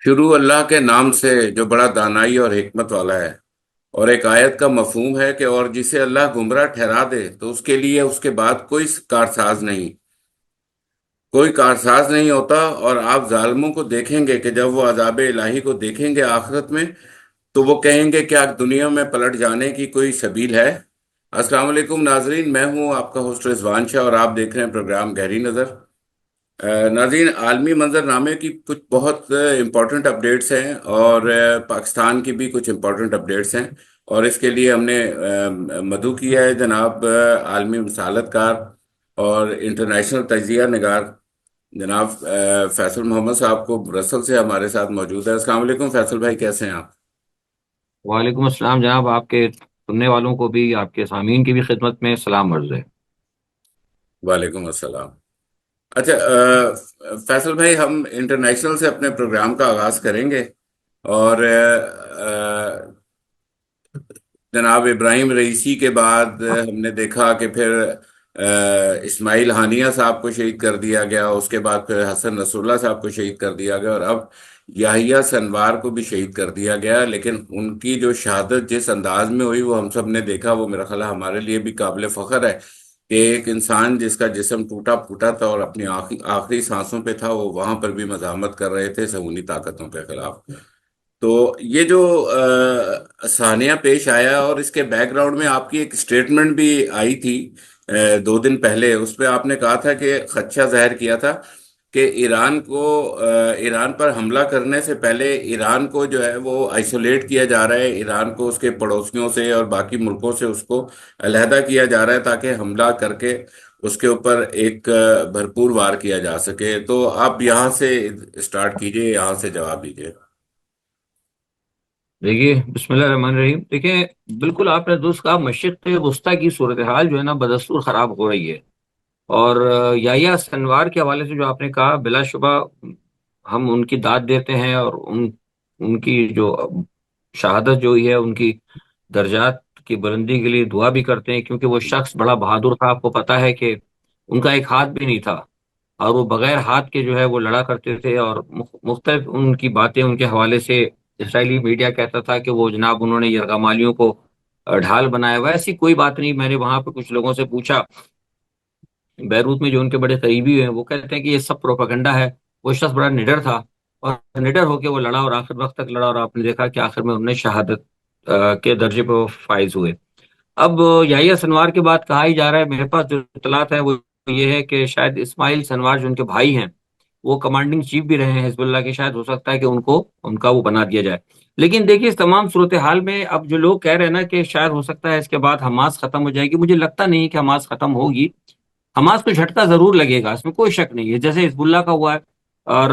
शुरू अल्लाह के नाम से जो बड़ा दानाई और हिकमत वाला है। और एक आयत का मफहूम है कि और जिसे अल्लाह गुमराह ठहरा दे तो उसके लिए उसके बाद कोई कारसाज नहीं होता। और आप जालिमों को देखेंगे कि जब वो अजाब इलाही को देखेंगे आखिरत में, तो वो कहेंगे क्या दुनिया में पलट जाने की कोई सबील है। अस्सलाम वालेकुम नाजरीन, मैं हूं आपका होस्ट रिजवान शाह और आप देख रहे हैं प्रोग्राम गहरी नज़र। नाज़रीन, आलमी मंजरनामे की कुछ बहुत इम्पोर्टेंट अपडेट्स हैं और पाकिस्तान की भी कुछ इम्पोर्टेंट अपडेट्स हैं। और इसके लिए हमने मदऊ किया है जनाब आलमी मिसालतकार और इंटरनेशनल तजिया नगार जनाब फैसल मोहम्मद साहब को ब्रसल से हमारे साथ मौजूद है। अस्सलाम वालेकुम फैसल भाई, कैसे हैं आप? वालेकुम अस्सलाम जनाब। आपके सुनने वालों को भी, आपके सामीन की भी खिदमत में सलाम अर्ज़ है। वालेकुम अस्सलाम। अच्छा, फैसल भाई, हम इंटरनेशनल से अपने प्रोग्राम का आगाज करेंगे। और जनाब इब्राहिम रईसी के बाद हमने देखा कि फिर इस्माइल हानिया साहब को शहीद कर दिया गया, उसके बाद फिर हसन नसरुल्लाह साहब को शहीद कर दिया गया और अब याहिया सनवार को भी शहीद कर दिया गया। लेकिन उनकी जो शहादत जिस अंदाज में हुई वो हम सब ने देखा, वो मेरा ख्याल है हमारे लिए भी काबिल फख्र है कि एक इंसान जिसका जिस्म टूटा फूटा था और अपनी आखिरी आखिरी सांसों पे था, वो वहां पर भी मजामत कर रहे थे सहूनी ताकतों के खिलाफ। तो ये जो सानिया पेश आया और इसके बैकग्राउंड में आपकी एक स्टेटमेंट भी आई थी 2 दिन पहले, उस पे आपने कहा था कि खदशा जाहिर किया था कि ईरान पर हमला करने से पहले ईरान को जो है वो आइसोलेट किया जा रहा है, ईरान को उसके पड़ोसियों से और बाकी मुल्कों से उसको अलहदा किया जा रहा है ताकि हमला करके उसके ऊपर एक भरपूर वार किया जा सके। तो आप यहाँ से स्टार्ट कीजिए, यहाँ से जवाब दीजिए। देखिए, बिस्मिल्लाह रहमान रहीम। देखिए, बिल्कुल आपने दुरुस्त कहा। मशरिक़ वस्ता की सूरत हाल जो है ना, बदस्तूर खराब हो रही है। और याहिया सिनवार के हवाले से जो आपने कहा, बिलाशुबा हम उनकी दाद देते हैं और उनकी जो शहादत जो हुई है, उनकी दर्जात की बुलंदी के लिए दुआ भी करते हैं, क्योंकि वो शख्स बड़ा बहादुर था। आपको पता है कि उनका एक हाथ भी नहीं था और वो बगैर हाथ के जो है वो लड़ा करते थे। और मुख्तलिफ उनकी बातें उनके हवाले से इसराइली मीडिया कहता था कि वो जनाब उन्होंने यरगमालियों को ढाल बनाया हुआ है। ऐसी कोई बात नहीं। मैंने वहां पे कुछ लोगों से पूछा, बैरूत में जो उनके बड़े करीबी हैं, वो कहते हैं कि ये सब प्रोपेगेंडा है। वो शख्स बड़ा निडर था और निडर होकर वो लड़ा और आखिर वक्त तक लड़ा, और आपने देखा कि आखिर में उन्होंने शहादत के दर्जे पर वो फाइज हुए। अब याहिया सनवार की बात कहा ही जा रहा है। मेरे पास जो इतलात है वो ये है कि शायद इस्माइल सनवार जो उनके भाई हैं, वो कमांडिंग चीफ भी रहे हैं हिजबुल्लाह के। शायद हो सकता है कि उनको उनका वो बना दिया जाए। लेकिन देखिए, इस तमाम सूरत हाल में अब जो लोग कह रहे हैं ना कि शायद हो सकता है इसके बाद हमास खत्म हो जाएगी, मुझे लगता नहीं कि हमास खत्म होगी। हमास को झटका जरूर लगेगा, इसमें कोई शक नहीं है, जैसे हिजबुल्लाह का हुआ है। और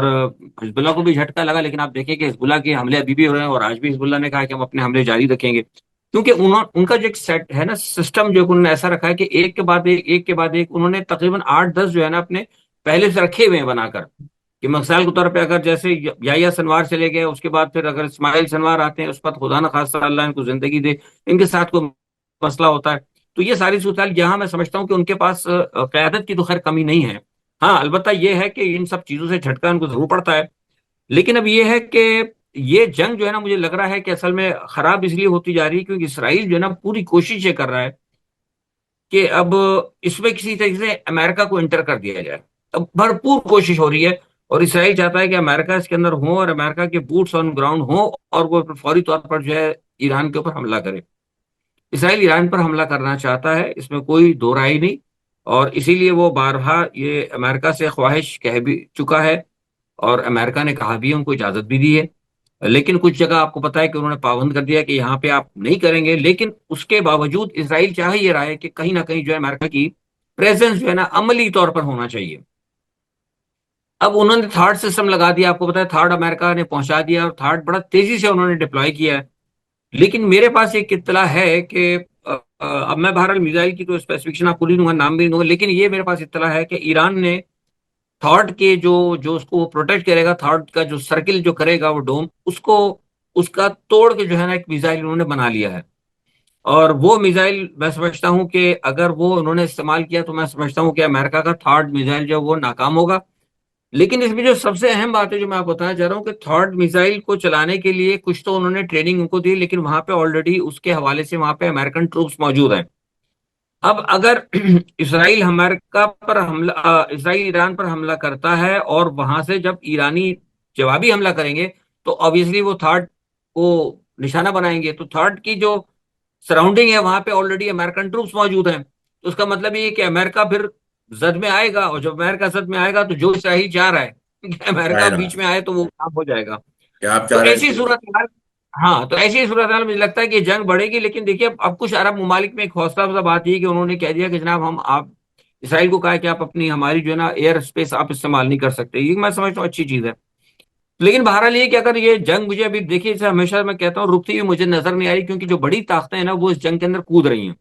हिजबुल्लाह को भी झटका लगा, लेकिन आप देखिए कि हिजबुल्लाह के हमले अभी भी हो रहे हैं और आज भी हिजबुल्लाह ने कहा कि हम अपने हमले जारी रखेंगे। क्योंकि उनका जो एक सेट है ना, सिस्टम जो उन्होंने ऐसा रखा है कि एक के बाद एक उन्होंने तकरीबन 8-10 जो है ना अपने पहले से रखे हुए हैं बनाकर। कि मिसाल के तौर पे अगर जैसे याहिया सनवार चले गए, उसके बाद फिर अगर इस्माइल सनवार आते हैं, उस पर खुदा न खास्ता अल्लाह इनको जिंदगी दे, इनके साथ कोई मसला होता है। तो ये सारी सूरत यहाँ मैं समझता हूँ कि उनके पास क़यादत की तो खैर कमी नहीं है। हाँ, अलबत्ता ये है कि इन सब चीजों से झटका उनको जरूर पड़ता है। लेकिन अब ये है कि ये जंग जो है ना, मुझे लग रहा है कि असल में खराब इसलिए होती जा रही है क्योंकि इसराइल जो है ना पूरी कोशिश ये कर रहा है कि अब इसमें किसी तरीके से अमेरिका को इंटर कर दिया जाए। अब भरपूर कोशिश हो रही है और इसराइल चाहता है कि अमेरिका इसके अंदर हो और अमेरिका के बूट्स ऑन ग्राउंड हो और वो फौरी तौर पर जो है ईरान के ऊपर हमला करे। इसराइल ईरान पर हमला करना चाहता है, इसमें कोई दो राय नहीं। और इसीलिए वो बारहा ये अमेरिका से ख्वाहिश कह भी चुका है और अमेरिका ने कहा भी है, उनको इजाजत भी दी है। लेकिन कुछ जगह आपको पता है कि उन्होंने पाबंद कर दिया कि यहाँ पे आप नहीं करेंगे। लेकिन उसके बावजूद इसराइल चाह ये रहा है कि कहीं ना कहीं जो है अमेरिका की प्रेजेंस जो है ना अमली तौर पर होना चाहिए। अब उन्होंने थर्ड सिस्टम लगा दिया, आपको पता है, थर्ड अमेरिका ने पहुंचा दिया और थर्ड बड़ा तेजी से उन्होंने डिप्लॉय किया है। लेकिन मेरे पास एक इत्तला है कि अब मैं बहरहाल मिसाइल की तो स्पेसिफिकेशन आपको नहीं दूंगा, नाम भी नहीं दूंगा, लेकिन ये मेरे पास इत्तला है कि ईरान ने थॉट के जो जो उसको प्रोटेक्ट करेगा, थॉट का जो सर्किल जो करेगा वो डोम, उसको उसका तोड़ के जो है ना एक मिसाइल उन्होंने बना लिया है। और वो मिसाइल मैं समझता हूं कि अगर वो उन्होंने इस्तेमाल किया तो मैं समझता हूं कि अमेरिका का थर्ड मिसाइल जो है वो नाकाम होगा। लेकिन इसमें जो सबसे अहम बात है जो मैं आपको बताना चाह रहा हूँ कि थॉट मिसाइल को चलाने के लिए कुछ तो उन्होंने ट्रेनिंग उनको दी, लेकिन वहां पे ऑलरेडी उसके हवाले से वहां पे अमेरिकन ट्रूप्स मौजूद हैं। अब अगर इसराइल अमेरिका पर हमला इसराइल ईरान पर हमला करता है और वहां से जब ईरानी जवाबी हमला करेंगे, तो ऑब्वियसली वो थॉट को निशाना बनाएंगे। तो थॉट की जो सराउंडिंग है वहां पे ऑलरेडी अमेरिकन ट्रूप्स मौजूद हैं। तो उसका मतलब ये है कि अमेरिका फिर जद में आएगा, और जब अमेरिका जद में आएगा तो जो इसराइल चाह रहा है कि अमेरिका जाहिर बीच बात में आए तो वो काम हो जाएगा। कि आप तो चाह रहे हैं ऐसी कि सूरत हाल, हाँ, तो ऐसी सूरत हाल मुझे लगता है कि जंग बढ़ेगी। लेकिन देखिए, अब कुछ अरब ममालिक में एक हौसला अफजा बात यह है कि उन्होंने कह दिया कि जनाब हम आप इसराइल को कहा कि आप अपनी हमारी जो है ना एयर स्पेस आप इस्तेमाल नहीं कर सकते। ये मैं समझता हूँ अच्छी चीज है। लेकिन बहरहाल ये कि अगर ये जंग मुझे अभी देखिए, इसे हमेशा मैं कहता हूँ रुकती हुई मुझे नजर नहीं आ रही, क्योंकि जो बड़ी ताकतें हैं ना वो इस जंग के अंदर कूद रही हैं।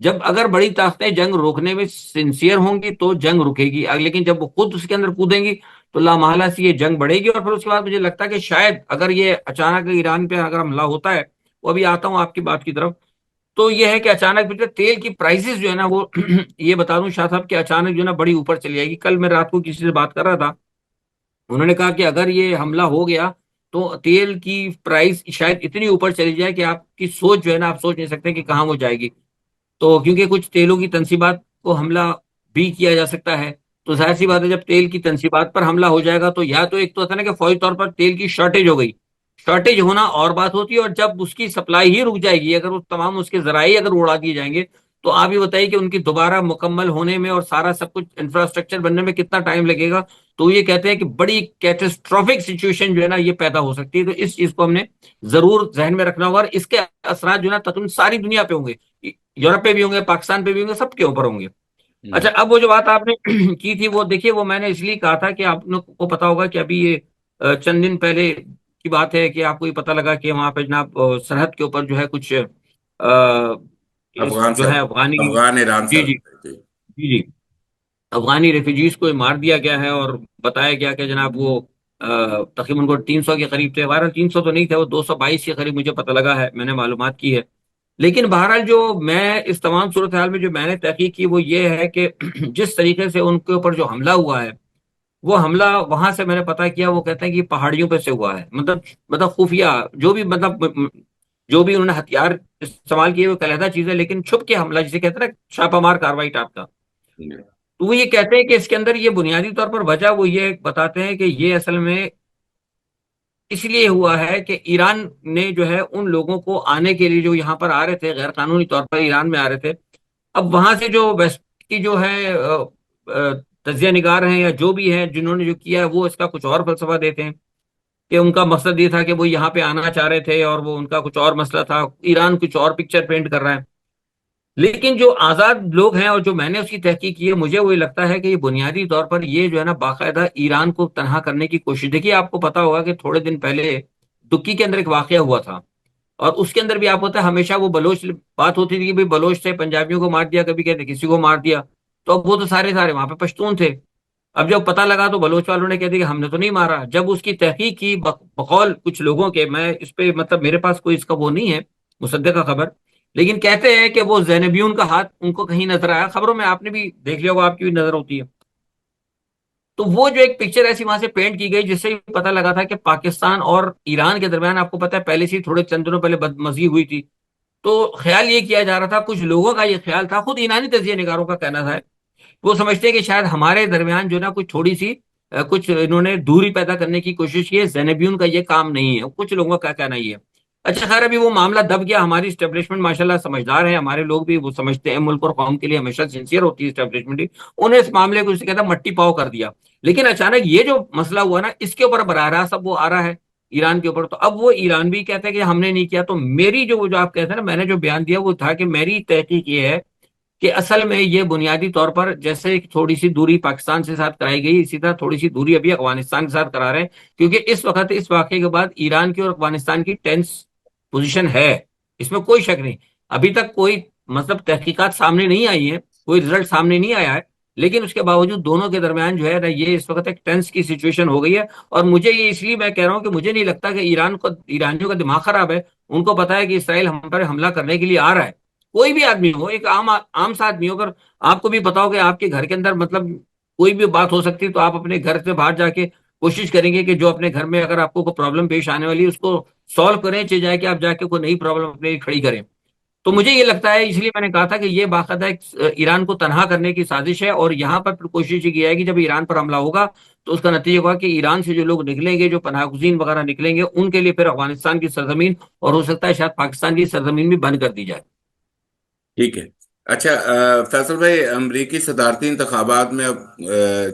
जब अगर बड़ी ताकतें जंग रोकने में सिंसियर होंगी तो जंग रुकेगी, लेकिन जब वो खुद उसके अंदर कूदेंगी तो लामहला से ये जंग बढ़ेगी। और फिर उसके बाद मुझे लगता है कि शायद अगर ये अचानक ईरान पे अगर हमला होता है, वो अभी आता हूँ आपकी बात की तरफ, तो ये है कि अचानक फिर तेल की प्राइसेस जो है ना वो ये बता दूं शाह साहब कि अचानक जो है ना बड़ी ऊपर चली जाएगी। कल मैं रात को किसी से बात कर रहा था, उन्होंने कहा कि अगर ये हमला हो गया तो तेल की प्राइस शायद इतनी ऊपर चली जाए कि आपकी सोच जो है ना, आप सोच नहीं सकते कि कहाँ वो जाएगी। तो क्योंकि कुछ तेलों की तनसीबात को हमला भी किया जा सकता है, तो जाहिर सी बात है जब तेल की तनसीबात पर हमला हो जाएगा तो या तो एक तो होता है ना कि फौरी तौर पर तेल की शॉर्टेज हो गई। शॉर्टेज होना और बात होती है, और जब उसकी सप्लाई ही रुक जाएगी, अगर वो तमाम उसके जराये अगर उड़ा दिए जाएंगे, तो आप ये बताइए कि उनकी दोबारा मुकम्मल होने में और सारा सब कुछ इंफ्रास्ट्रक्चर बनने में कितना टाइम लगेगा। तो ये कहते हैं कि बड़ी कैटेस्ट्रॉफिक सिचुएशन जो है ना ये पैदा हो सकती है। तो इस चीज को हमने जरूर जहन में रखना होगा, और इसके असरात जो है ना तकरीबन सारी दुनिया पे होंगे। यूरोप पे भी होंगे, पाकिस्तान पे भी होंगे, सबके ऊपर होंगे। अच्छा, हम्म, अब वो जो बात आपने की थी वो देखिए, वो मैंने इसलिए कहा था कि आप लोग को पता होगा कि अभी ये चंद दिन पहले की बात है कि आपको ये पता लगा कि वहां पे जनाब सरहद के ऊपर जो है कुछ अफगान जो है सब, अफगानी, अफगान ईरान जी सर जी, थे। जी जी, अफगानी रेफ्यूजीज को मार दिया गया है। और बताया गया कि जनाब वो तकरीबन उनको 300 के करीब थे। बहरहाल 300 तो नहीं थे, वो 222 के करीब मुझे पता लगा है, मैंने मालूमात की है। लेकिन बहरहाल जो मैं इस तमाम सूरत हाल में जो मैंने तहकीक की वो ये है कि जिस तरीके से उनके ऊपर जो हमला हुआ है, वो हमला वहां से मैंने पता किया, वो कहते हैं कि पहाड़ियों पे से हुआ है। मतलब खुफिया जो भी जो भी उन्होंने हथियार इस्तेमाल किए वो एक अलहदा चीज है, लेकिन छुप के हमला जिसे कहते हैं ना छापामार कार्रवाई टाइप का। तो वो ये कहते हैं कि इसके अंदर ये बुनियादी तौर पर वजह वो ये बताते हैं कि ये असल में इसलिए हुआ है कि ईरान ने जो है उन लोगों को आने के लिए जो यहाँ पर आ रहे थे गैर कानूनी तौर पर ईरान में आ रहे थे, अब वहां से जो वेस्ट की जो है तजिया निगार हैं या जो भी है जिन्होंने जो किया है, वो इसका कुछ और फलसफा देते हैं कि उनका मकसद ये था कि वो यहाँ पे आना चाह रहे थे और वो उनका कुछ और मसला था, ईरान कुछ और पिक्चर पेंट कर रहा है। लेकिन जो आजाद लोग हैं और जो मैंने उसकी तहकीक की है, मुझे वही लगता है कि ये बुनियादी तौर पर ये जो है ना बाकायदा ईरान को तनहा करने की कोशिश। देखिए, आपको पता होगा कि थोड़े दिन पहले तुर्की के अंदर एक वाकया हुआ था, और उसके अंदर भी आप होता है हमेशा वो बलोच बात होती थी कि भाई बलोच थे, पंजाबियों को मार दिया, कभी कहते किसी को मार दिया। तो अब वो तो सारे सारे वहां पे पश्तून थे। अब जब पता लगा तो बलोच वालों ने कह दिया कि हमने तो नहीं मारा। जब उसकी तहकीक की बकौल कुछ लोगों के, मैं इस पे मतलब मेरे पास कोई इसका वो नहीं है मुसद्दे का खबर, लेकिन कहते हैं कि वो जैनबियून का हाथ उनको कहीं नजर आया। खबरों में आपने भी देख लिया होगा, आपकी भी नजर होती है। तो वो जो एक पिक्चर ऐसी वहां से पेंट की गई जिससे ये पता लगा था कि पाकिस्तान और ईरान के दरमियान, आपको पता है पहले से ही थोड़े चंद दिनों पहले बदमजी हुई थी। तो ख्याल ये किया जा रहा था, कुछ लोगों का ये ख्याल था, खुद ईरानी तजिया निगारों का कहना था, वो समझते हैं कि शायद हमारे दरमियान जो ना कुछ थोड़ी सी कुछ इन्होंने दूरी पैदा करने की कोशिश की है। जैनबियून का ये काम नहीं है, कुछ लोगों का कहना ही है। अच्छा खैर, अभी वो मामला दब गया। हमारी स्टेब्लिशमेंट माशाल्लाह समझदार है, हमारे लोग भी वो समझते हैं, मुल्क और कौम के लिए हमेशा सिंसियर होती है स्टेब्लिशमेंट ही। उन्हें इस मामले को जिसे कहता है मट्टी पाव कर दिया। लेकिन अचानक ये जो मसला हुआ ना, इसके ऊपर बरह रास्त अब वो आ रहा है ईरान के ऊपर। तो अब वो ईरान भी कहते हैं कि हमने नहीं किया। तो मेरी जो आप कहते हैं ना, मैंने जो बयान दिया वो था कि मेरी तहकीक ये है कि असल में ये बुनियादी तौर पर जैसे थोड़ी सी दूरी पाकिस्तान से साथ कराई गई, इसी तरह थोड़ी सी दूरी अभी अफगानिस्तान के साथ करा रहे हैं। क्योंकि इस वक्त इस वाकये के बाद ईरान की और अफगानिस्तान की टेंस पोजीशन है, इसमें कोई शक नहीं। अभी तक कोई मतलब तहकीकात सामने नहीं आई है, कोई रिजल्ट सामने नहीं आया है, लेकिन उसके बावजूद दोनों के दरमियान जो है ना ये इस वक्त एक टेंस की सिचुएशन हो गई है। और मुझे ये इसलिए मैं कह रहा हूं कि मुझे नहीं लगता कि ईरानियों का दिमाग खराब है। उनको पता है कि इसराइल हम पर हमला करने के लिए आ रहा है। कोई भी आदमी हो, एक आम आम सा आदमी हो, अगर आपको भी पता हो कि आपके घर के अंदर मतलब कोई भी बात हो सकती है, तो आप अपने घर से बाहर जाके कोशिश करेंगे कि जो अपने घर में अगर आपको कोई प्रॉब्लम पेश आने वाली है उसको सॉल्व करें, चाहे जाके आप जाके कोई नई प्रॉब्लम अपने लिए खड़ी करें। तो मुझे ये लगता है, इसलिए मैंने कहा था कि ये बाकायदा एक ईरान को तनहा करने की साजिश है। और यहाँ पर फिर कोशिश ये की है कि जब ईरान पर हमला होगा तो उसका नतीजा होगा कि ईरान से जो लोग निकलेंगे, जो पनाहगज़ीन वगैरह निकलेंगे, उनके लिए फिर अफगानिस्तान की सरजमीन और हो सकता है शायद पाकिस्तान की सरजमीन भी बंद कर दी जाए। ठीक है। अच्छा, फैसल भाई, अमरीकी सदारती इंतखाबात में अब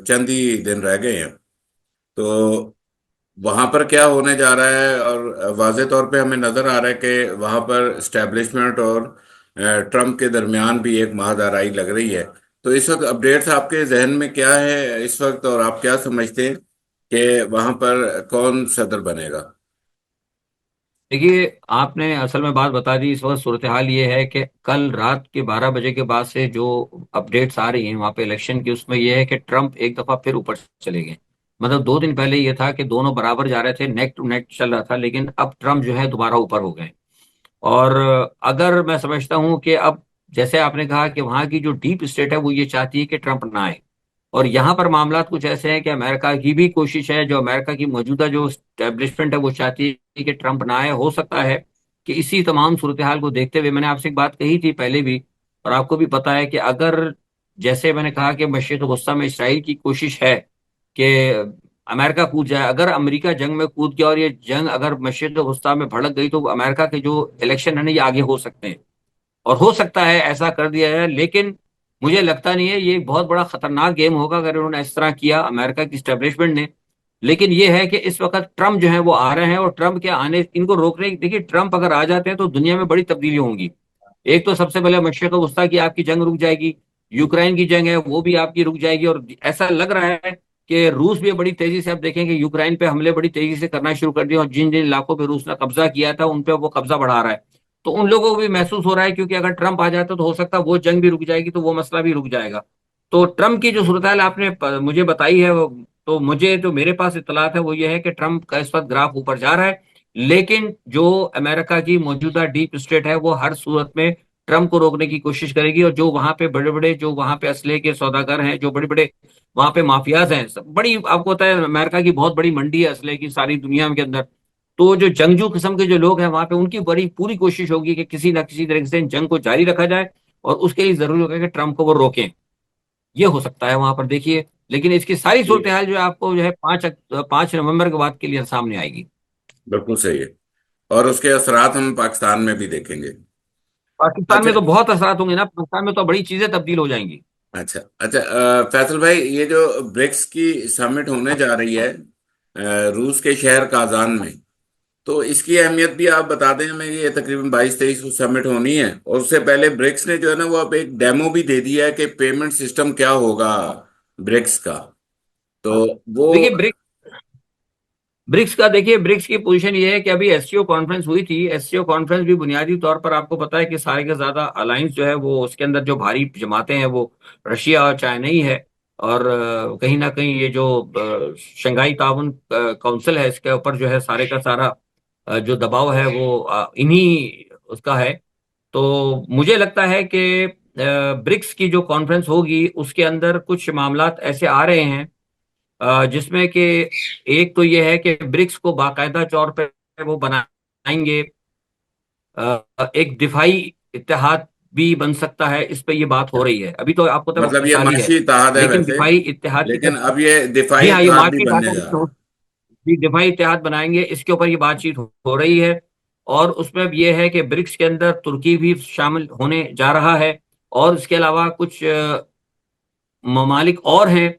चंद ही दिन रह गए हैं, तो वहां पर क्या होने जा रहा है? और वाज़े तौर पे हमें नजर आ रहा है कि वहां पर एस्टेब्लिशमेंट और ट्रम्प के दरमियान भी एक माहदाराई लग रही है। तो इस वक्त अपडेट्स आपके जहन में क्या है इस वक्त, और आप क्या समझते हैं कि वहां पर कौन सदर बनेगा? देखिए, आपने असल में बात बता दी। इस वक्त सूरत हाल ये है कि कल रात के 12 बजे के बाद से जो अपडेट्स आ रही हैं वहां पे इलेक्शन की, उसमें यह है कि ट्रंप एक दफा फिर ऊपर चले गए। मतलब 2 दिन पहले ये था कि दोनों बराबर जा रहे थे, नेक टू नेक चल रहा था, लेकिन अब ट्रंप जो है दोबारा ऊपर हो गए। और अगर मैं समझता हूं कि अब, जैसे आपने कहा कि वहां की जो डीप स्टेट है वो ये चाहती है कि ट्रंप ना आए। और यहाँ पर मामला कुछ ऐसे हैं कि अमेरिका की भी कोशिश है, जो अमेरिका की मौजूदा जो स्टैब्लिशमेंट है वो चाहती है कि ट्रंप ना आए। हो सकता है कि इसी तमाम सूरत हाल को देखते हुए, मैंने आपसे एक बात कही थी पहले भी, और आपको भी पता है कि अगर, जैसे मैंने कहा कि मशरिक वस्ता में इसराइल की कोशिश है कि अमेरिका कूद जाए, अगर अमेरिका जंग में कूद गया और ये जंग अगर मशरिक वस्ता में भड़क गई, तो अमेरिका के जो इलेक्शन है ना ये आगे हो सकते हैं। और हो सकता है ऐसा कर दिया जाए, लेकिन मुझे लगता नहीं है। ये एक बहुत बड़ा खतरनाक गेम होगा अगर उन्होंने इस तरह किया, अमेरिका की स्टैब्लिशमेंट ने। लेकिन ये है कि इस वक्त ट्रम्प जो है वो आ रहे हैं, और ट्रम्प के आने, इनको रोकने, देखिए ट्रम्प अगर आ जाते हैं तो दुनिया में बड़ी तब्दीली होंगी। एक तो सबसे पहले मशरिक वस्ता की आपकी जंग रुक जाएगी, यूक्रेन की जंग है वो भी आपकी रुक जाएगी। और ऐसा लग रहा है कि रूस भी बड़ी तेजी से, आप देखेंगे यूक्रेन पे हमले बड़ी तेजी से करना शुरू कर दिए, और जिन जिन इलाकों पे रूस ने कब्जा किया था उन पे वो कब्जा बढ़ा रहा है। तो उन लोगों को भी महसूस हो रहा है, क्योंकि अगर ट्रंप आ जाता तो हो सकता है वो जंग भी रुक जाएगी, तो वो मसला भी रुक जाएगा। तो ट्रंप की जो सूरत हाल आपने मुझे बताई है तो मुझे जो मेरे पास इतलात है वो ये है कि ट्रंप का इस वक्त ग्राफ ऊपर जा रहा है। लेकिन जो अमेरिका की मौजूदा डीप स्टेट है वो हर सूरत में ट्रंप को रोकने की कोशिश करेगी। और जो वहां पे बड़े बड़े, जो वहां पे असले के सौदागर हैं, जो बड़े बड़े वहां पे माफियाज हैं, सब बड़ी, आपको पता है अमेरिका की बहुत बड़ी मंडी है असले की सारी दुनिया के अंदर। तो जो जंगजू किस्म के जो लोग हैं वहां पे, उनकी बड़ी पूरी कोशिश होगी कि किसी ना किसी तरीके से इन जंग को जारी रखा जाए, और उसके लिए जरूरी होगा कि ट्रंप को वो रोकें। ये हो सकता है वहां पर, देखिए। लेकिन इसकी सारी सूरत ठीक, हाल जो है आपको जो है 5 नवंबर के बाद के लिए सामने आएगी। बिल्कुल सही है। और उसके असरात हम पाकिस्तान में भी देखेंगे। पाकिस्तान अच्छा, में तो बहुत असरात होंगे ना, पाकिस्तान में तो बड़ी चीजें तब्दील हो जाएंगी। अच्छा, अच्छा, फैसल भाई, ये जो ब्रिक्स की समिट होने जा रही है रूस के शहर काजान में, तो इसकी अहमियत भी आप बता दें हमें। ये तकरीबन 22-23 को समिट होनी है, और उससे पहले ब्रिक्स ने जो है ना वो अब एक डेमो भी दे दिया है कि पेमेंट सिस्टम क्या होगा ब्रिक्स का। तो वो, देखिए ब्रिक्स का, देखिए ब्रिक्स की पोजीशन ये है कि अभी एससीओ कॉन्फ्रेंस हुई थी। एससीओ कॉन्फ्रेंस भी बुनियादी तौर पर आपको पता है कि सारे के ज्यादा अलायंस जो है वो, उसके अंदर जो भारी जमाते हैं वो रशिया और चाइना ही है। और कहीं ना कहीं ये जो शंघाई ताउन काउंसिल है, इसके ऊपर जो है सारे का सारा जो दबाव है वो इन्हीं उसका है। तो मुझे लगता है कि ब्रिक्स की जो कॉन्फ्रेंस होगी उसके अंदर कुछ मामलात ऐसे आ रहे हैं जिसमें कि एक तो ये है कि ब्रिक्स को बाकायदा तौर पे वो बनाएंगे, एक दिफाई इत्तेहाद भी बन सकता है। इस पे ये बात हो रही है, अभी तो आपको तो वो मतलब ये खुशहाली है। माशी इत्तेहाद है लेकिन वैसे, दिफाई इत्तेहाद की लेकिन तरफ, अब ये जी दिफाई हाँ, ये इत्तेहाद भी मार्केट बनने आता जा रहा है, ये दिफाई इत्तेहाद बनाएंगे, इसके ऊपर ये बातचीत हो रही है। और उसमें अब ये है कि ब्रिक्स के अंदर तुर्की भी शामिल होने जा रहा है। और इसके अलावा कुछ ममालिक और हैं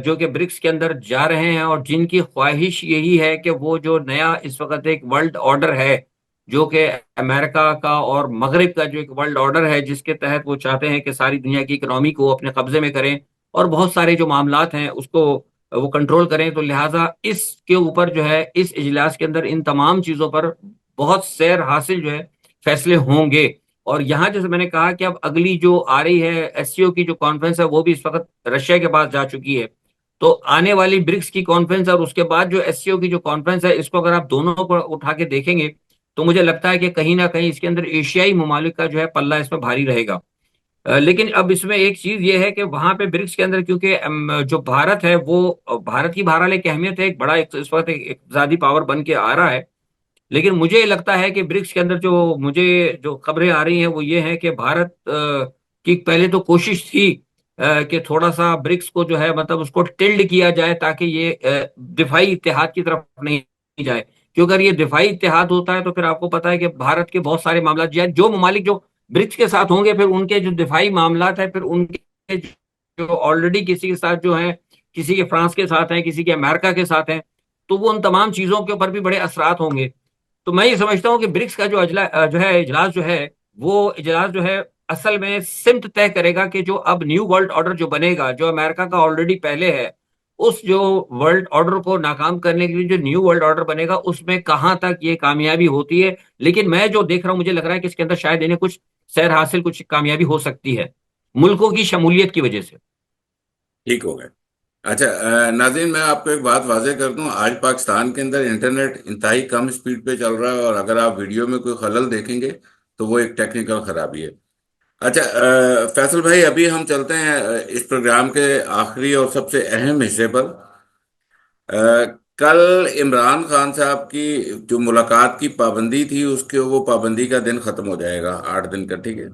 जो कि ब्रिक्स के अंदर जा रहे हैं, और जिनकी ख्वाहिश यही है कि वो जो नया इस वक्त एक वर्ल्ड ऑर्डर है, जो कि अमेरिका का और मगरिब का जो एक वर्ल्ड ऑर्डर है, जिसके तहत वो चाहते हैं कि सारी दुनिया की इकोनॉमी को अपने कब्जे में करें और बहुत सारे जो मामलात हैं उसको वो कंट्रोल करें। तो लिहाजा इसके ऊपर जो है, इस इजलास के अंदर इन तमाम चीजों पर बहुत सैर हासिल जो है फैसले होंगे। और यहाँ जैसे मैंने कहा कि अब अगली जो आ रही है एससीओ की जो कॉन्फ्रेंस है वो भी इस वक्त रशिया के पास जा चुकी है। तो आने वाली ब्रिक्स की कॉन्फ्रेंस और उसके बाद जो एससीओ की जो कॉन्फ्रेंस है, इसको अगर आप दोनों को उठा के देखेंगे तो मुझे लगता है कि कहीं ना कहीं इसके अंदर एशियाई ममालिक का जो है पल्ला इसमें भारी रहेगा। लेकिन अब इसमें एक चीज ये है कि वहां पे ब्रिक्स के अंदर, क्योंकि जो भारत है वो भारत की बहरहाल एक अहमियत है, एक बड़ा इस वक्त एक इक़्तिसादी पावर बन के आ रहा है। लेकिन मुझे लगता है कि ब्रिक्स के अंदर जो मुझे जो खबरें आ रही हैं वो ये है कि भारत की पहले तो कोशिश थी कि थोड़ा सा ब्रिक्स को जो है मतलब उसको टिल्ड किया जाए ताकि ये दिफाई इत्तेहाद की तरफ नहीं जाए। क्योंकि अगर ये दिफाई इत्तेहाद होता है तो फिर आपको पता है कि भारत के बहुत सारे मामला जो ममालिक जो ब्रिक्स के साथ होंगे, फिर उनके जो दिफाई मामलात है, फिर उनके जो ऑलरेडी किसी के साथ जो है, किसी के फ्रांस के साथ है, किसी के अमेरिका के साथ है, तो वो उन तमाम चीजों के ऊपर भी बड़े असरात होंगे। तो मैं ये समझता हूँ कि ब्रिक्स का जो है इजलास जो है, वो इजलास जो है असल में सिमत तय करेगा कि जो अब न्यू वर्ल्ड ऑर्डर जो बनेगा, जो अमेरिका का ऑलरेडी पहले है, उस जो वर्ल्ड ऑर्डर को नाकाम करने के लिए जो न्यू वर्ल्ड ऑर्डर बनेगा उसमें कहां तक ये कामयाबी होती है। लेकिन मैं जो देख रहा हूं मुझे लग रहा है कि इसके अंदर शायद इन्हें कुछ सैर हासिल, कुछ कामयाबी हो सकती है मुल्कों की शमूलियत की वजह से। ठीक हो गए। अच्छा, नाज़रीन, मैं आपको एक बात वाज़ेह कर दूं, आज पाकिस्तान के अंदर इंटरनेट इंतहाई कम स्पीड पे चल रहा है, और अगर आप वीडियो में कोई खलल देखेंगे तो वो एक टेक्निकल खराबी है। अच्छा, फैसल भाई, अभी हम चलते हैं इस प्रोग्राम के आखिरी और सबसे अहम हिस्से पर। अ, कल इमरान खान साहब की जो मुलाकात की पाबंदी थी, उसके वो पाबंदी का दिन खत्म हो जाएगा, 8 दिन का, ठीक है।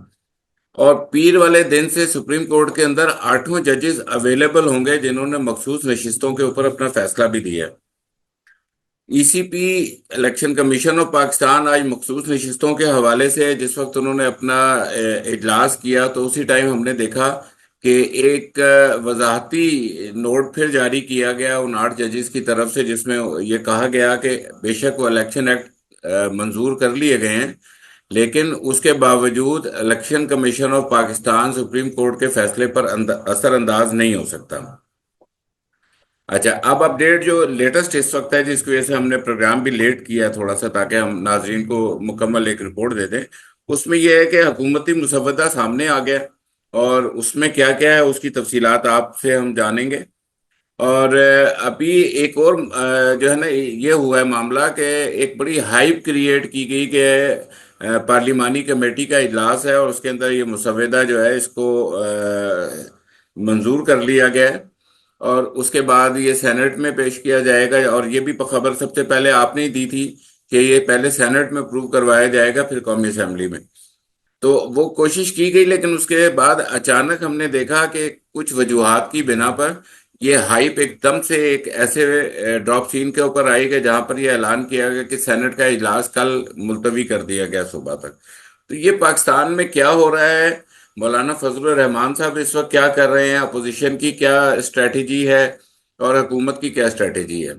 और पीर वाले दिन से सुप्रीम कोर्ट के अंदर 8 जजेस अवेलेबल होंगे, जिन्होंने मखसूस नशिस्तों के ऊपर अपना फैसला भी दिया है। ECP, election commission of Pakistan, आज मखसूस नशिस्तों के हवाले से जिस वक्त उन्होंने अपना इजलास किया, तो उसी टाइम हमने देखा कि एक वजाहती नोट फिर जारी किया गया उन 8 जजेस की तरफ से, जिसमें ये कहा गया कि बेशक वो इलेक्शन एक्ट मंजूर कर लिए गए हैं, लेकिन उसके बावजूद election commission of Pakistan supreme court के फैसले पर असरअंदाज नहीं हो सकता। अच्छा, अब अपडेट जो लेटेस्ट इस वक्त है, जिसकी वजह से हमने प्रोग्राम भी लेट किया है थोड़ा सा, ताकि हम नाजरीन को मुकम्मल एक रिपोर्ट दे दें। उसमें यह है कि हुकूमती मुसवदा सामने आ गया, और उसमें क्या क्या है उसकी तफसीलात आपसे हम जानेंगे। और अभी एक और जो है ना, ये हुआ है मामला कि एक बड़ी हाइप क्रिएट की गई कि पार्लिमानी कमेटी का इजलास है, और उसके अंदर ये मुसवदा जो है इसको मंजूर कर लिया गया है, और उसके बाद ये सेनेट में पेश किया जाएगा। और ये भी खबर सबसे पहले आपने ही दी थी कि ये पहले सेनेट में अप्रूव करवाया जाएगा, फिर कौमी असेंबली में। तो वो कोशिश की गई, लेकिन उसके बाद अचानक हमने देखा कि कुछ वजूहात की बिना पर ये हाइप एकदम से एक ऐसे ड्रॉप सीन के ऊपर आई कि जहां पर ये ऐलान किया गया कि सेनेट का इजलास कल मुलतवी कर दिया गया सुबह तक। तो ये पाकिस्तान में क्या हो रहा है? मौलाना फजलुर रहमान साहब इस वक्त क्या कर रहे हैं? अपोजिशन की क्या स्ट्रेटेजी है, और हुकूमत की क्या स्ट्रेटेजी है?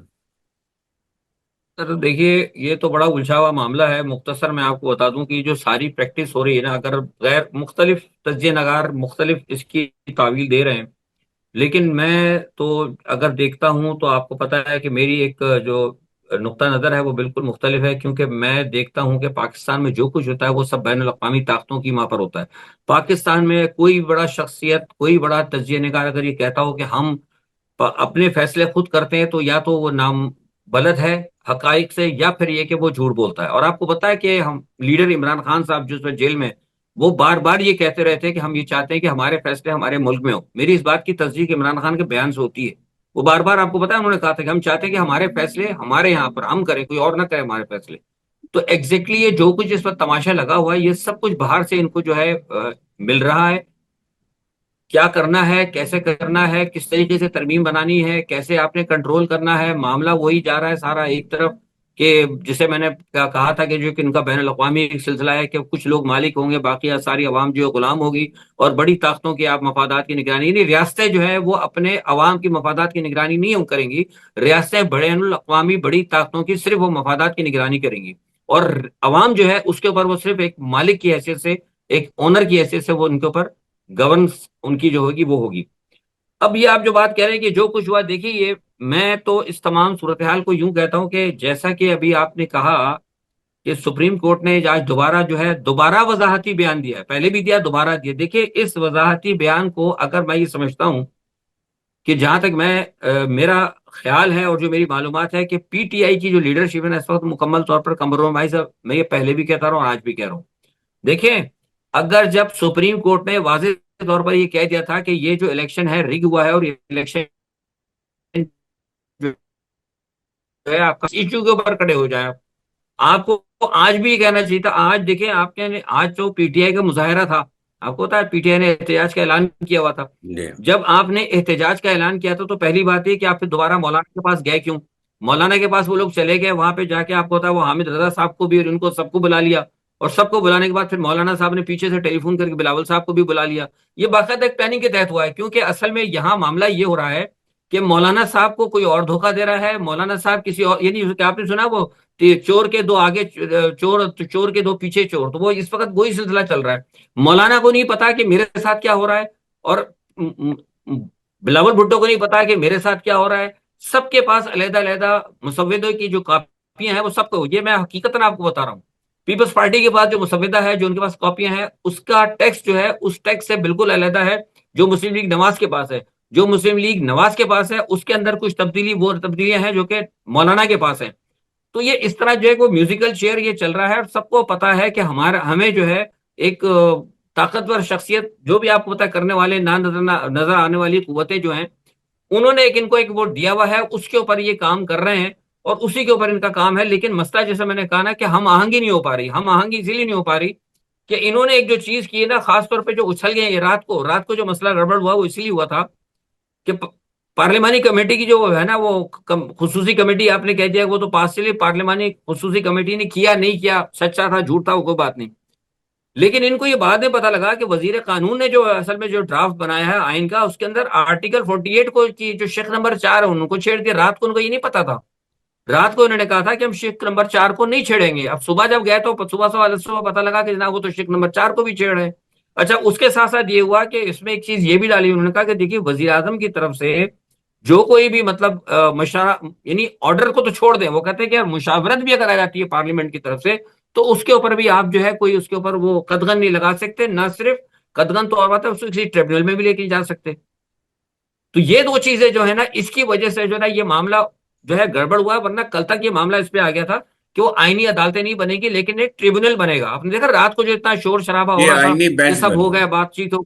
सर देखिए, ये तो बड़ा उलझा हुआ मामला है। मुख्तसर मैं आपको बता दूं कि जो सारी प्रैक्टिस हो रही है ना, अगर गैर मुख्तलिफ तज्ज़िये नगार मुख्तलिफ इसकी तावील दे रहे हैं, लेकिन मैं तो अगर देखता हूं तो आपको पता है कि मेरी एक जो नुक्ता नज़र है वो बिल्कुल मुख्तलिफ है। क्योंकि मैं देखता हूं कि पाकिस्तान में जो कुछ होता है वो सब बैनुल अक़वामी ताकतों की माँ पर होता है। पाकिस्तान में कोई बड़ा शख्सियत, कोई बड़ा तज्ज़िये नगार अगर ये कहता हो कि हम अपने फैसले खुद करते हैं, तो या तो वो नाम गलत है हकाइक से, या फिर ये कि वो झूठ बोलता है। और आपको पता है कि हम लीडर इमरान खान साहब जो इस वक्त जेल में हैं, वो बार बार ये कहते रहते हैं कि हम ये चाहते हैं कि हमारे फैसले हमारे मुल्क में हो। मेरी इस बात की तस्दीक इमरान खान के बयान से होती है। वो बार बार, आपको पता है, उन्होंने कहा था कि हम चाहते हैं कि हमारे फैसले हमारे यहाँ पर हम करें, कोई और ना करे हमारे फैसले। तो एग्जैक्टली ये जो कुछ इस वक्त तमाशा लगा हुआ है, ये सब कुछ बाहर से इनको जो है मिल रहा है। क्या करना है, कैसे करना है, किस तरीके से तरमीम बनानी है, कैसे आपने कंट्रोल करना है, मामला वही जा रहा है सारा एक तरफ। कि जिसे मैंने कहा था कि जो कि इनका बैन अवी एक सिलसिला है कि कुछ लोग मालिक होंगे, बाकी सारी अवाम जो है गुलाम होगी, और बड़ी ताकतों की आप मफादात की निगरानी नहीं, रियासतें जो है वो अपने अवाम की मफादात की निगरानी नहीं करेंगी। रियासतें बैनुल अक़वामी बड़ी ताकतों की सिर्फ वो मफादात की निगरानी करेंगी, और अवाम जो है उसके ऊपर वो सिर्फ एक मालिक की हैसियत से, एक ओनर की हैसियत से वो उनके ऊपर गवर्नेंस उनकी जो होगी वो होगी। अब ये आप जो बात कह रहे हैं कि जो कुछ हुआ, देखिए ये, मैं तो इस तमाम सूरत हाल को यूं कहता हूं कि जैसा कि अभी आपने कहा कि सुप्रीम कोर्ट ने आज दोबारा जो है दोबारा वजाहती बयान दिया है, पहले भी दिया दोबारा दिया। देखिए इस वजाहती बयान को अगर मैं ये समझता हूं कि जहां तक मेरा ख्याल है और जो मेरी मालूमात है कि पीटीआई की जो लीडरशिप है ना इस वक्त मुकम्मल तौर पर कमरों भाई साहब, मैं ये पहले भी कहता रहा हूँ आज भी कह रहा हूँ। देखिए अगर जब सुप्रीम कोर्ट ने वाज़ेह तौर पर ये कह दिया था कि ये जो इलेक्शन है रिग हुआ है और ये इलेक्शन जो है आपका इश्यू के ऊपर खड़े हो जाए, आपको आज भी कहना चाहिए था। आज देखिए आपने आज जो पीटीआई का मुजाहरा था, आपको पता है पीटीआई ने एहतजाज का ऐलान किया हुआ था। जी जब आपने एहतजाज का ऐलान किया था तो पहली बात ये कि आप फिर दोबारा मौलाना के पास गए क्यों? मौलाना के पास वो लोग चले गए, वहां पे जाके आपको पता है वो हामिद रजा साहब को भी और उनको सबको बुला लिया। और सबको बुलाने के बाद फिर मौलाना साहब ने पीछे से टेलीफोन करके बिलावल साहब को भी बुला लिया। ये बाकायदा एक प्लानिंग के तहत हुआ है, क्योंकि असल में यहाँ मामला ये हो रहा है कि मौलाना साहब को कोई और धोखा दे रहा है, मौलाना साहब किसी और, यानी क्या आपने सुना वो चोर के दो आगे चोर, चोर के दो पीछे चोर, तो वो इस वक्त वही सिलसिला चल रहा है। मौलाना को नहीं पता कि मेरे साथ क्या हो रहा है, और बिलावल भुट्टो को नहीं पता कि मेरे साथ क्या हो रहा है। सबके पास अलहदा अलहदा मुसव्विदों की जो कॉपियां हैं वो सबको, ये मैं हकीकतन आपको बता रहा हूँ। पीपल्स पार्टी के पास जो मुसव्विदा है, जो उनके पास कॉपियां हैं, उसका टेक्स्ट जो है उस टेक्स्ट से बिल्कुल अलहदा है जो मुस्लिम लीग नवाज के पास है। जो मुस्लिम लीग नवाज के पास है उसके अंदर कुछ तब्दीली, वो तब्दीलियां हैं जो कि मौलाना के पास है। तो ये इस तरह जो है वो म्यूजिकल चेयर ये चल रहा है, और सबको पता है कि हमारा हमें जो है एक ताकतवर शख्सियत, जो भी आपको पता है करने वाले ना नजर आने वाली कुव्वतें जो हैं, उन्होंने एक इनको एक वोट दिया हुआ है, उसके ऊपर ये काम कर रहे हैं और उसी के ऊपर इनका काम है। लेकिन मसला जैसे मैंने कहा ना कि हम आहंगी नहीं हो पा रही, हम आहंगी इसीलिए नहीं हो पा रही कि इन्होंने एक जो चीज की है ना, खासतौर पे जो उछल गए ये रात को जो मसला गड़बड़ हुआ वो इसलिए हुआ था कि पार्लिमानी कमेटी की जो है ना वो खुसूसी कमेटी आपने कह दिया वो तो पास चली, पार्लिमानी खुसूसी कमेटी ने किया नहीं किया, सच्चा था झूठ था वो कोई बात नहीं। लेकिन इनको ये बाद में पता लगा कि वजीर कानून ने जो असल में जो ड्राफ्ट बनाया है आइन का, उसके अंदर आर्टिकल 48 को की जो शेख नंबर 4 है उनको छेड़ दिया। रात को उनको ये नहीं पता था। रात को उन्होंने कहा था कि हम शेख नंबर 4 को नहीं छेड़ेंगे। अब सुबह जब गए तो सुबह पता लगा कि जनाब वो तो शेख नंबर 4 को भी छेड़ रहे हैं। अच्छा, उसके साथ साथ ये हुआ कि इसमें एक चीज ये भी डाली उन्होंने, कहा कि देखिए वजीर आजम की तरफ से जो कोई भी मतलब मशवरा, यानी ऑर्डर को तो छोड़ दें, वो कहते हैं कि यार मुशावरत भी अगर आ जाती है पार्लियामेंट की तरफ से तो उसके ऊपर भी आप जो है कोई उसके ऊपर वो कदगन नहीं लगा सकते। ना सिर्फ कदगन तो और बात है, उसको किसी ट्रिब्यूनल में भी लेके जा सकते। तो ये दो चीजें जो है ना, इसकी वजह से जो है ना ये मामला जो है गड़बड़ हुआ है। वरना कल तक ये मामला इस पे आ गया था कि वो आईनी अदालतें नहीं बनेगी लेकिन एक ट्रिब्यूनल बनेगा। आपने देखा रात को जो इतना शोर शराबा हो ये रहा था, आईनी ये बेंच सब हो बनेगा। गया, बातचीत हो।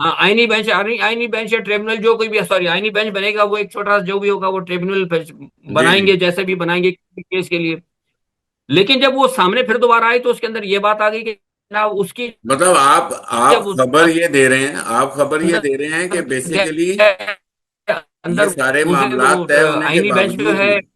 हाँ, आईनी बेंच, आईनी बेंच या ट्रिब्यूनल जो कोई भी, सॉरी आईनी बेंच बनेगा, वो एक छोटा सा जो भी होगा वो ट्रिब्यूनल जी जी। बनाएंगे, जैसे भी बनाएंगे केस के लिए। लेकिन जब वो सामने फिर दोबारा आई तो उसके अंदर ये बात आ गई कि ना उसकी, मतलब आप जब उस खबर ये दे रहे हैं, आप खबर ये अंदर दे रहे हैं कि बेसिकली गए, ये अंदर सारे घुसे तो मामलात तय होने के आईनी बेंच जो बावजूद है। भी।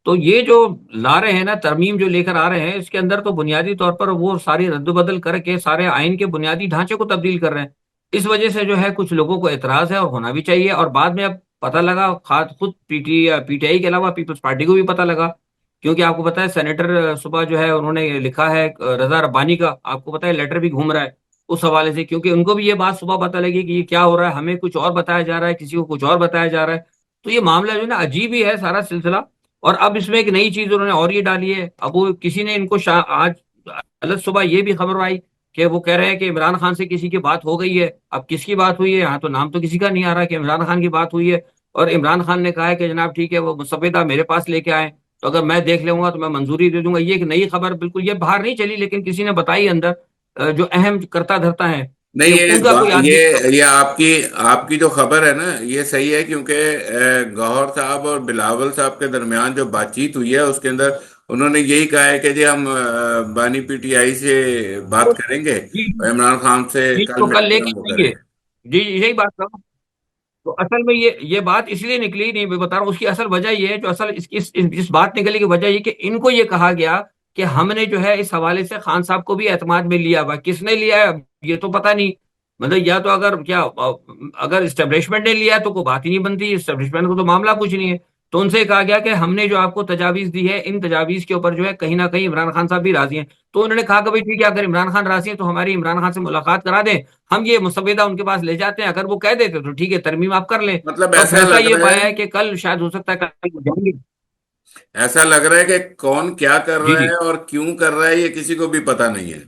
तो ये जो ला रहे हैं ना तरमीम जो लेकर आ रहे हैं, इसके अंदर तो बुनियादी तौर पर वो सारी रद्द-बदल करके सारे आइन के बुनियादी ढांचे को तब्दील कर रहे हैं। इस वजह से जो है कुछ लोगों को एतराज है, और होना भी चाहिए। और बाद में अब पता लगा, खाद खुद पीटीआई के अलावा पीपल्स पार्टी को भी पता लगा, क्योंकि आपको पता है सेनेटर सुबह जो है उन्होंने लिखा है रजा रब्बानी का, आपको पता है लेटर भी घूम रहा है उस हवाले से, क्योंकि उनको भी ये बात सुबह पता लगी कि ये क्या हो रहा है, हमें कुछ और बताया जा रहा है, किसी को कुछ और बताया जा रहा है। तो ये मामला जो है ना अजीब ही है सारा सिलसिला। और अब इसमें एक नई चीज उन्होंने और ये डाली है। अब वो किसी ने इनको आज अलग सुबह ये भी खबर आई कि वो कह रहे हैं कि इमरान खान से किसी की बात हो गई है। अब किसकी बात हुई है, यहाँ तो नाम तो किसी का नहीं आ रहा कि इमरान खान की बात हुई है। और इमरान खान ने कहा है कि जनाब ठीक है वो मुसव्विदा मेरे पास लेके आए, तो अगर मैं देख लूंगा तो मैं मंजूरी दे दूंगा। ये एक नई खबर बिल्कुल ये बाहर नहीं चली, लेकिन किसी ने बताई अंदर, जो अहम करता धरता है कि नहीं, उनका कोई आदमी। ये आपकी आपकी जो खबर है ना, ये सही है, क्योंकि गौहर साहब और बिलावल साहब के दरमियान जो बातचीत हुई है उसके अंदर उन्होंने यही कहा है कि जी हम बानी पीटीआई से बात करेंगे जी और इमरान खान से जी, कल तो कल मिलेंगे लेके हम वो आएंगे। करेंगे। जी यही बात था। तो असल में ये बात इसलिए निकली, नहीं मैं बता रहा हूँ उसकी असल वजह ये है, जो असल इस बात निकलने की वजह ये कि इनको ये कहा गया कि हमने जो है इस हवाले से खान साहब को भी एतमाद में लिया हुआ। किसने लिया है अब ये तो पता नहीं। मतलब या तो अगर क्या अगर इस्टेब्लिशमेंट ने लिया है तो कोई बात ही नहीं बनती, इस्टेब्लिशमेंट को तो मामला कुछ नहीं है। तो उनसे कहा गया कि हमने जो आपको तजावीज दी है, इन तजावीज के ऊपर जो है कहीं ना कहीं इमरान खान साहब भी राजी हैं। तो उन्होंने कहा कि भाई ठीक है, अगर इमरान खान राजी है तो हमारी इमरान खान से मुलाकात करा दें, हम ये मुसविदा उनके पास ले जाते हैं। अगर वो कह देते तो ठीक है, तरमीम आप कर लें। मतलब तो अब ऐसा फैसला लग ये रहा है, पाया है कि कल शायद हो सकता है कल वो जाएंगे। ऐसा लग रहा है कि कौन क्या कर जी रहा जी। है और क्यों कर रहा है ये किसी को भी पता नहीं है।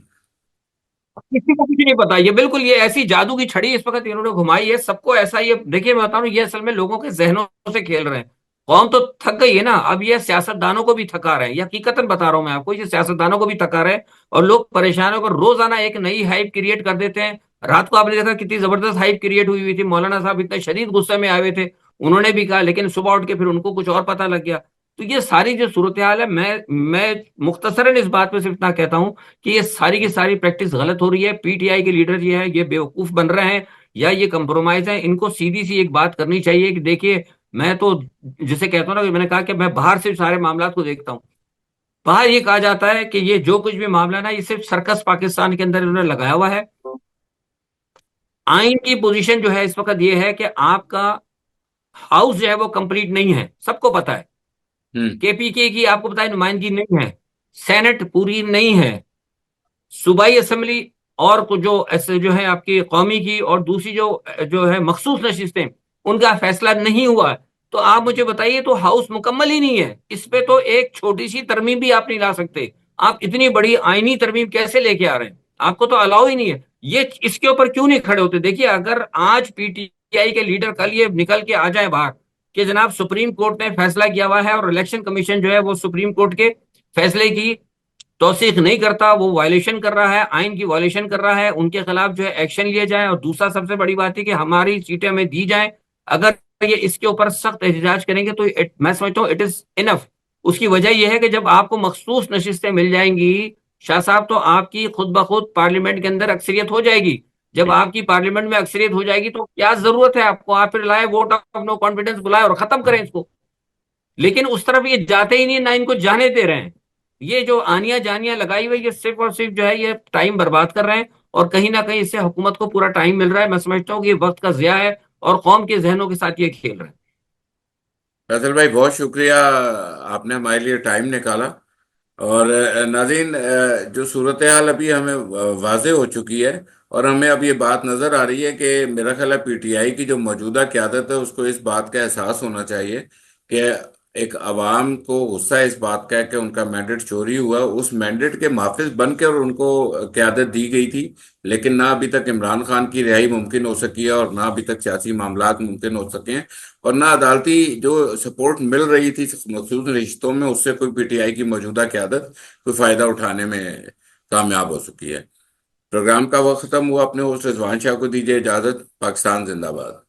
किसी को कुछ नहीं पता, ये बिल्कुल ये ऐसी जादू की छड़ी इस वक्त इन्होंने घुमाई है सबको ऐसा। ये देखिए मैं बता रहा हूँ, ये असल में लोगों के जहनों से खेल रहे हैं। कौम तो थक गई है ना, अब ये सियासतदानों को भी थका रहे हैं, ये हकीकतन बता रहा हूं मैं आपको, ये सियासतदानों को भी थका रहे हैं। और लोग परेशान होकर रोजाना एक नई हाइप क्रिएट कर देते हैं। रात को आपने देखा कितनी जबरदस्त हाइप क्रिएट हुई हुई थी, मौलाना साहब इतने शदीद गुस्से में आए हुए थे, उन्होंने भी कहा, लेकिन सुबह उठ के फिर उनको कुछ और पता लग गया। तो ये सारी जो सूरत हाल है, मैं मुख्तसरन इस बात पे सिर्फ इतना कहता हूं कि ये सारी की सारी प्रैक्टिस गलत हो रही है। पीटीआई के लीडर ये है, ये बेवकूफ बन रहे हैं या ये कंप्रोमाइज है। इनको सीधी सी एक बात करनी चाहिए कि देखिए, मैं तो जिसे कहता हूँ ना कि मैंने कहा कि मैं बाहर से सारे मामला को देखता हूँ। बाहर ये कहा जाता है कि ये जो कुछ भी मामला ना, ये सिर्फ सर्कस पाकिस्तान के अंदर इन्होंने लगाया हुआ है। आइन की पोजीशन जो है इस वक्त ये है कि आपका हाउस जो है वो कंप्लीट नहीं है, सबको पता है। हम्म। केपीके की आपको पता है नुमाइंदगी नहीं है, सेनेट पूरी नहीं है, सूबाई असेंबली और कुछ जो ऐसे जो है आपकी कौमी की और दूसरी जो जो है मखसूस नशिस्तें, उनका फैसला नहीं हुआ है। तो आप मुझे बताइए, तो हाउस मुकम्मल ही नहीं है, इस पे तो एक छोटी सी तरमीम भी आप नहीं ला सकते। आप इतनी बड़ी आईनी तरमीम कैसे लेके आ रहे हैं? आपको तो अलाउ ही नहीं है। ये इसके ऊपर क्यों नहीं खड़े होते? देखिए, अगर आज पीटीआई के लीडर कल ये निकल के आ जाए बाहर कि जनाब सुप्रीम कोर्ट ने फैसला किया हुआ है और इलेक्शन कमीशन जो है वो सुप्रीम कोर्ट के फैसले की तौसीक नहीं करता, वो वायलेशन कर रहा है, आइन की वायलेशन कर रहा है, उनके खिलाफ जो है एक्शन लिए जाए। और दूसरा सबसे बड़ी बात है कि हमारी सीटें हमें दी जाए। अगर ये इसके ऊपर सख्त एहतजाज करेंगे तो मैं समझता हूँ इट इज इनफ। उसकी वजह यह है कि जब आपको मखसूस नशिस्तें मिल जाएंगी शाह साहब, तो आपकी खुद ब खुद पार्लियामेंट के अंदर अक्सरियत हो जाएगी। जब आपकी पार्लियामेंट में अक्सरियत हो जाएगी तो क्या जरूरत है आपको, आप फिर लाए वोट ऑफ नो कॉन्फिडेंस बुलाए और खत्म करें इसको। लेकिन उस तरफ ये जाते ही नहीं, ना इनको जाने दे रहे हैं। ये जो आनियां जानियां लगाई हुई, ये सिर्फ और सिर्फ जो है ये टाइम बर्बाद कर रहे हैं। और कहीं ना कहीं इससे हुकूमत को पूरा टाइम मिल रहा है। मैं समझता हूँ कि ये वक्त का जिया है और कौम के जहनों के साथ ये खेल रहे हैं। फैसल भाई, बहुत शुक्रिया, आपने हमारे लिए टाइम निकाला। और नाज़रीन, जो सूरत हाल अभी हमें वाज़ेह हो चुकी है, और हमें अब ये बात नज़र आ रही है कि मेरा ख्याल है पीटीआई की जो मौजूदा क़यादत है उसको इस बात का एहसास होना चाहिए कि एक अवाम को गुस्सा है इस बात का है कि उनका मैंडेट चोरी हुआ। उस मैंडेट के मुहाफिज बनकर उनको क़यादत दी गई थी, लेकिन ना अभी तक इमरान खान की रिहाई मुमकिन हो सकी है, और ना अभी तक सियासी मामलात मुमकिन हो सके हैं, और ना अदालती जो सपोर्ट मिल रही थी मखसूस रिश्तों में, उससे कोई पीटीआई की मौजूदा क़यादत कोई फायदा उठाने में कामयाब हो चुकी है। प्रोग्राम का वक्त खत्म हुआ। अपने होस्ट रिजवान शाह को दीजिए इजाजत। पाकिस्तान जिंदाबाद।